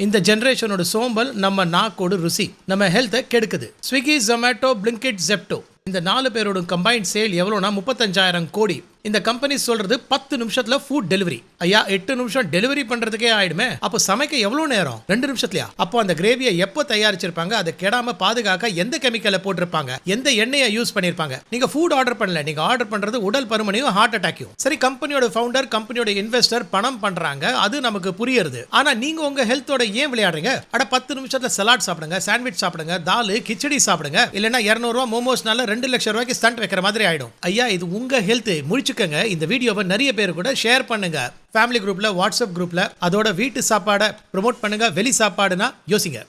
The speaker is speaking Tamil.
இந்த ஜெனரேஷனோட சோம்பல் நம்ம நாக்கோட ருசி நம்ம ஹெல்த்தை கெடுக்குது. ஸ்விக்கி, ஜொமேட்டோ, பிளிங்கிட், ஜெப்டோ இந்த 4 பேரோட கம்பைன்ட் சேல் எவ்வளோனா 35,000 கோடி. இந்த கம்பெனி சொல்றது 10 நிமிஷத்துல ஃபுட் டெலிவரி. ஐயா 8 நிமிஷம் டெலிவரி பண்றதுக்கே ஆயிடுமே, அப்போ சமைக்க எவ்வளவு நேரம்? 2 நிமிஷத்துலயா? அப்போ அந்த கிரேவியை எப்போ தயாரிச்சிருப்பாங்க, அதை கெடாம பாதுகாக்க எந்த கெமிக்கலை போட்டிருப்பாங்க, எந்த எண்ணெயை யூஸ் பண்ணிருப்பாங்க? நீங்க ஃபுட் ஆர்டர் பண்ணல, நீங்க ஆர்டர் பண்றது உடல் பருமனையும் ஹார்ட் அட்டாக்கையும். சரி, கம்பெனியோட ஃபவுண்டர், கம்பெனியோட இன்வெஸ்டர் பணம் பண்றாங்க, அது நமக்கு புரியுது. ஆனா நீங்க உங்க ஹெல்த்தோட ஏன் விளையாடுறீங்க? 10 நிமிஷத்துல சலாட் சாப்பிடுங்க, சாண்ட்விச் சாப்பிடுங்க, தால் கிச்சடி சாப்பிடுங்க, இல்லைன்னா 200 ரூபாய் மோமோஸ்னால 2 லட்சம் ரூபாய்க்கு ஸ்டண்ட் வைக்கிற மாதிரி ஆயிடும். ஐயா இது உங்க ஹெல்த், முழிச்சுக்கங்க. இந்த வீடியோவை நிறைய பேர் கூட ஷேர் பண்ணுங்க. ஃபேமிலி குரூப்ல, வாட்ஸ்அப் குரூப்ல அதோட வீட்டு சாப்பாடை ப்ரோமோட் பண்ணுங்க. வெளி சாப்பாடுனா யோசிங்க.